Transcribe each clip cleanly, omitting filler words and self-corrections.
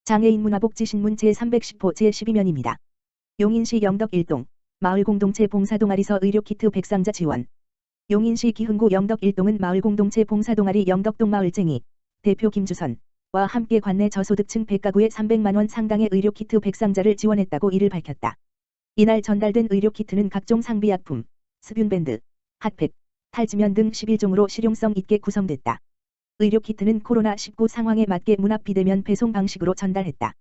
장애인 문화복지신문 제310호 제12면입니다. 용인시 영덕 1동 마을공동체 봉사동아리서 의료키트 백상자 지원. 용인시 기흥구 영덕 1동은 마을공동체 봉사동아리 영덕동 마을쟁이 대표 김주선와 함께 관내 저소득층 100가구에 300만원 상당의 의료키트 백상자를 지원했다고 이를 밝혔다. 이날 전달된 의료키트는 각종 상비약품, 습윤밴드, 핫팩, 탈지면 등 11종으로 실용성 있게 구성됐다. 의료키트는 코로나19 상황에 맞게 문 앞 비대면 배송 방식으로 전달했다.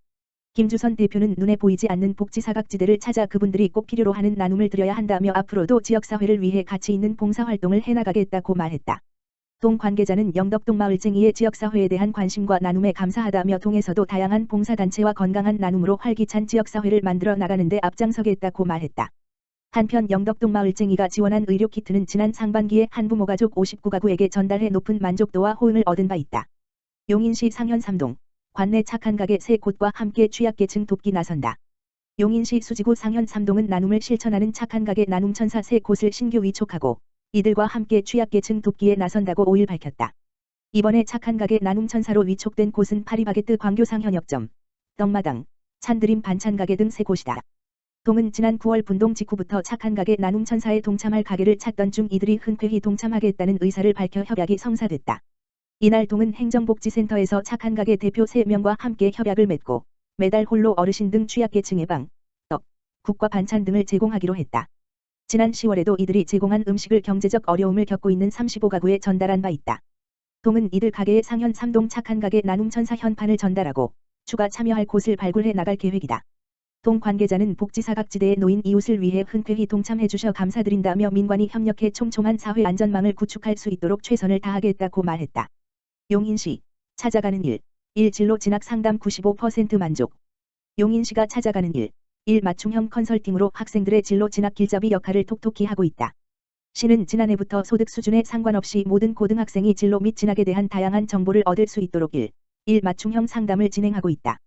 김주선 대표는 눈에 보이지 않는 복지사각지대를 찾아 그분들이 꼭 필요로 하는 나눔을 드려야 한다며 앞으로도 지역사회를 위해 가치 있는 봉사활동을 해나가겠다고 말했다. 동 관계자는 영덕동 마을쟁이의 지역사회에 대한 관심과 나눔에 감사하다며 동에서도 다양한 봉사단체와 건강한 나눔으로 활기찬 지역사회를 만들어 나가는 데 앞장서겠다고 말했다. 한편 영덕동 마을쟁이가 지원한 의료키트는 지난 상반기에 한부모 가족 59가구에게 전달해 높은 만족도와 호응을 얻은 바 있다. 용인시 상현 3동 관내 착한 가게 3곳과 함께 취약계층 돕기 나선다. 용인시 수지구 상현 3동은 나눔을 실천하는 착한 가게 나눔천사 3곳을 신규 위촉하고 이들과 함께 취약계층 돕기에 나선다고 5일 밝혔다. 이번에 착한 가게 나눔천사로 위촉된 곳은 파리바게뜨 광교상 현역점, 떡마당, 찬드림 반찬가게 등 3곳이다. 동은 지난 9월 분동 직후부터 착한 가게 나눔천사에 동참할 가게를 찾던 중 이들이 흔쾌히 동참하겠다는 의사를 밝혀 협약이 성사됐다. 이날 동은 행정복지센터에서 착한 가게 대표 3명과 함께 협약을 맺고 매달 홀로 어르신 등 취약계층의 방, 떡, 국과 반찬 등을 제공하기로 했다. 지난 10월에도 이들이 제공한 음식을 경제적 어려움을 겪고 있는 35가구에 전달한 바 있다. 동은 이들 가게에 상현 3동 착한 가게 나눔천사 현판을 전달하고 추가 참여할 곳을 발굴해 나갈 계획이다. 동 관계자는 복지사각지대에 놓인 이웃을 위해 흔쾌히 동참해 주셔 감사드린다며 민관이 협력해 촘촘한 사회 안전망을 구축할 수 있도록 최선을 다하겠다고 말했다. 용인시 찾아가는 일 진로 진학 상담 95% 만족. 용인시가 찾아가는 일 맞춤형 컨설팅으로 학생들의 진로 진학 길잡이 역할을 톡톡히 하고 있다. 시는 지난해부터 소득 수준에 상관없이 모든 고등학생이 진로 및 진학에 대한 다양한 정보를 얻을 수 있도록 일 맞춤형 상담을 진행하고 있다.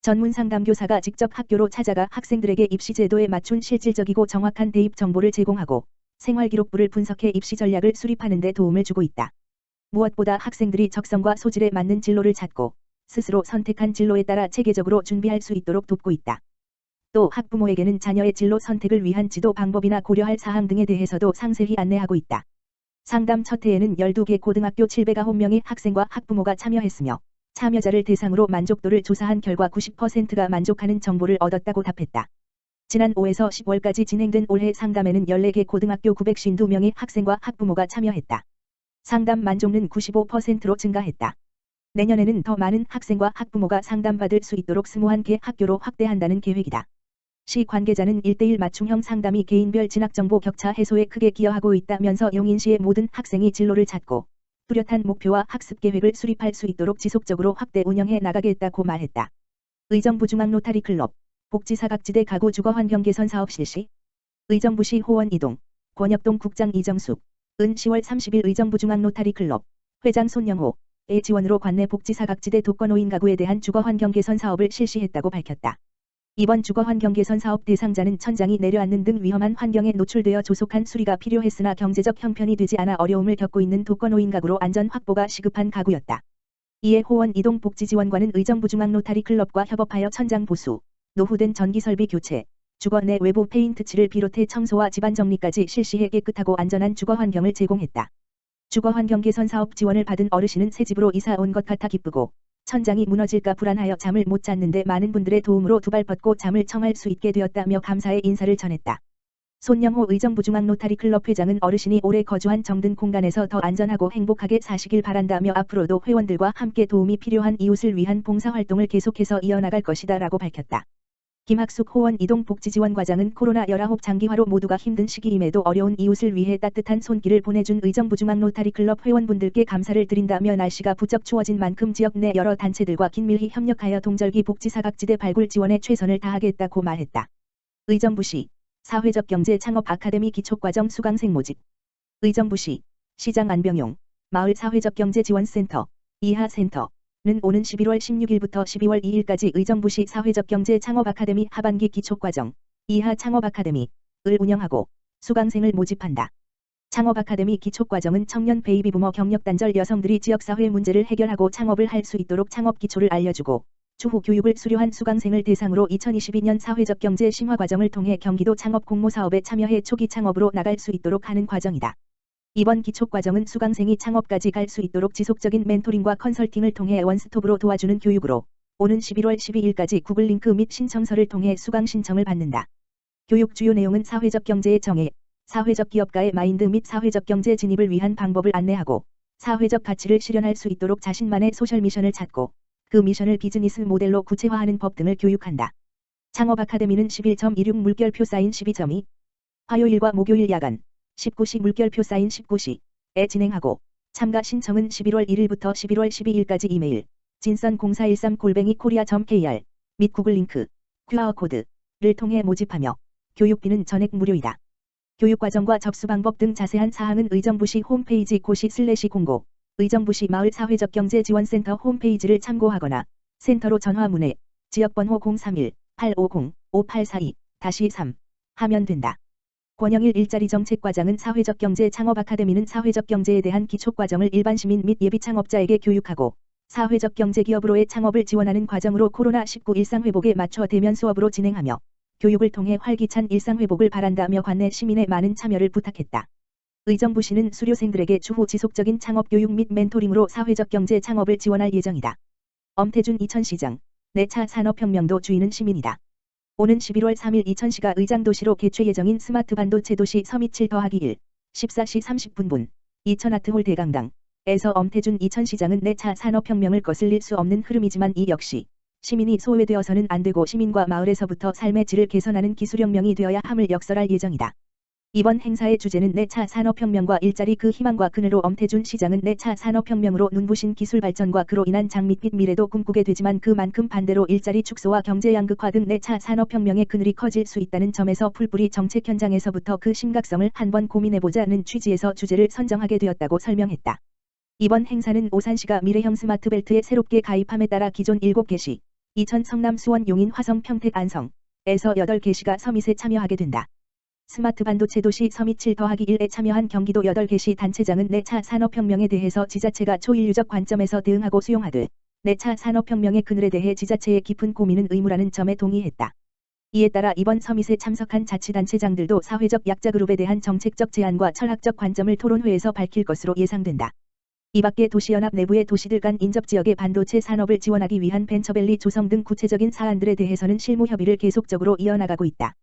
전문 상담교사가 직접 학교로 찾아가 학생들에게 입시 제도에 맞춘 실질적이고 정확한 대입 정보를 제공하고 생활기록부를 분석해 입시 전략을 수립하는 데 도움을 주고 있다. 무엇보다 학생들이 적성과 소질에 맞는 진로를 찾고 스스로 선택한 진로에 따라 체계적으로 준비할 수 있도록 돕고 있다. 또 학부모에게는 자녀의 진로 선택을 위한 지도 방법이나 고려할 사항 등에 대해서도 상세히 안내하고 있다. 상담 첫 회에는 12개 고등학교 709명의 학생과 학부모가 참여했으며 참여자를 대상으로 만족도를 조사한 결과 90%가 만족하는 정보를 얻었다고 답했다. 지난 5에서 10월까지 진행된 올해 상담에는 14개 고등학교 952명의 학생과 학부모가 참여했다. 상담 만족는 95%로 증가했다. 내년에는 더 많은 학생과 학부모가 상담받을 수 있도록 21개 학교로 확대한다는 계획이다. 시 관계자는 1:1 맞춤형 상담이 개인별 진학정보 격차 해소에 크게 기여하고 있다면서 용인시의 모든 학생이 진로를 찾고 뚜렷한 목표와 학습 계획을 수립할 수 있도록 지속적으로 확대 운영해 나가겠다고 말했다. 의정부 중앙로타리클럽 복지사각지대 가구 주거환경 개선 사업 실시. 의정부시 호원 2동 권역동 국장 이정숙 은 10월 30일 의정부 중앙로타리클럽 회장 손영호의 지원으로 관내 복지사각지대 독거노인 가구에 대한 주거환경 개선 사업을 실시했다고 밝혔다. 이번 주거환경 개선 사업 대상자는 천장이 내려앉는 등 위험한 환경에 노출되어 조속한 수리가 필요했으나 경제적 형편이 되지 않아 어려움을 겪고 있는 독거노인 가구로 안전 확보가 시급한 가구였다. 이에 호원 이동 복지지원관은 의정부 중앙로타리클럽과 협업하여 천장 보수, 노후된 전기설비 교체, 주거 내 외부 페인트 칠을 비롯해 청소와 집안 정리까지 실시해 깨끗하고 안전한 주거환경을 제공했다. 주거환경 개선 사업 지원을 받은 어르신은 새 집으로 이사 온 것 같아 기쁘고 천장이 무너질까 불안하여 잠을 못 잤는데 많은 분들의 도움으로 두 발 뻗고 잠을 청할 수 있게 되었다며 감사의 인사를 전했다. 손영호 의정부 중앙로타리클럽 회장은 어르신이 오래 거주한 정든 공간에서 더 안전하고 행복하게 사시길 바란다며 앞으로도 회원들과 함께 도움이 필요한 이웃을 위한 봉사활동을 계속해서 이어나갈 것이다 라고 밝혔다. 김학숙 호원 이동 복지지원과장은 코로나19 장기화로 모두가 힘든 시기임에도 어려운 이웃을 위해 따뜻한 손길을 보내준 의정부 중앙로타리클럽 회원분들께 감사를 드린다며 날씨가 부쩍 추워진 만큼 지역 내 여러 단체들과 긴밀히 협력하여 동절기 복지사각지대 발굴 지원에 최선을 다하겠다고 말했다. 의정부시 사회적 경제 창업 아카데미 기초과정 수강생 모집. 의정부시 시장 안병용 마을 사회적 경제 지원센터 이하센터 는 오는 11월 16일부터 12월 2일까지 의정부시 사회적 경제 창업 아카데미 하반기 기초과정 이하 창업 아카데미를 운영하고 수강생을 모집한다. 창업 아카데미 기초과정은 청년 베이비부머 경력 단절 여성들이 지역사회 문제를 해결하고 창업을 할 수 있도록 창업 기초를 알려주고 추후 교육을 수료한 수강생을 대상으로 2022년 사회적 경제 심화 과정을 통해 경기도 창업 공모 사업에 참여해 초기 창업으로 나갈 수 있도록 하는 과정이다. 이번 기초과정은 수강생이 창업까지 갈 수 있도록 지속적인 멘토링과 컨설팅을 통해 원스톱으로 도와주는 교육으로 오는 11월 12일까지 구글 링크 및 신청서를 통해 수강 신청을 받는다. 교육 주요 내용은 사회적 경제의 정의, 사회적 기업가의 마인드 및 사회적 경제 진입을 위한 방법을 안내하고 사회적 가치를 실현할 수 있도록 자신만의 소셜 미션을 찾고 그 미션을 비즈니스 모델로 구체화하는 법 등을 교육한다. 창업 아카데미는 11.26 물결표 사인 12.2 화요일과 목요일 야간 19시 물결표 사인 19시에 진행하고 참가 신청은 11월 1일부터 11월 12일까지 이메일 진선0413@korea.kr 및 구글 링크 QR코드를 통해 모집하며 교육비는 전액 무료이다. 교육과정과 접수 방법 등 자세한 사항은 의정부시 홈페이지 고시/공고 의정부시 마을사회적경제지원센터 홈페이지를 참고하거나 센터로 전화 문의 지역번호 031-850-5842-3 하면 된다. 권영일 일자리 정책과장은 사회적 경제 창업 아카데미는 사회적 경제에 대한 기초과정을 일반 시민 및 예비 창업자에게 교육하고 사회적 경제 기업으로의 창업을 지원하는 과정으로 코로나19 일상회복에 맞춰 대면 수업으로 진행하며 교육을 통해 활기찬 일상회복을 바란다며 관내 시민의 많은 참여를 부탁했다. 의정부시는 수료생들에게 추후 지속적인 창업 교육 및 멘토링으로 사회적 경제 창업을 지원할 예정이다. 엄태준 이천시장, 내차 산업혁명도 주인은 시민이다. 오는 11월 3일 이천시가 의장도시로 개최 예정인 스마트 반도체 도시 서밋 7-1 14시 30분 이천아트홀 대강당에서 엄태준 이천시장은 내차 산업혁명을 거슬릴 수 없는 흐름이지만 이 역시 시민이 소외되어서는 안되고 시민과 마을에서부터 삶의 질을 개선하는 기술혁명이 되어야 함을 역설할 예정이다. 이번 행사의 주제는 내차 산업혁명과 일자리 그 희망과 그늘로 엄태준 시장은 내차 산업혁명으로 눈부신 기술 발전과 그로 인한 장밋빛 미래도 꿈꾸게 되지만 그만큼 반대로 일자리 축소와 경제 양극화 등 내차 산업혁명의 그늘이 커질 수 있다는 점에서 풀뿌리 정책 현장에서부터 그 심각성을 한번 고민해보자는 취지에서 주제를 선정하게 되었다고 설명했다. 이번 행사는 오산시가 미래형 스마트벨트에 새롭게 가입함에 따라 기존 7개시, 이천 성남 수원 용인 화성 평택 안성에서 8개시가 서밋에 참여하게 된다. 스마트 반도체 도시 서밋 7-1에 참여한 경기도 8개시 단체장은 내차 산업혁명에 대해서 지자체가 초인류적 관점에서 대응하고 수용하듯 내차 산업혁명의 그늘에 대해 지자체의 깊은 고민은 의무라는 점에 동의했다. 이에 따라 이번 서밋에 참석한 자치단체장들도 사회적 약자그룹에 대한 정책적 제안과 철학적 관점을 토론회에서 밝힐 것으로 예상된다. 이 밖에 도시연합 내부의 도시들 간 인접지역의 반도체 산업을 지원하기 위한 벤처밸리 조성 등 구체적인 사안들에 대해서는 실무 협의를 계속적으로 이어나가고 있다.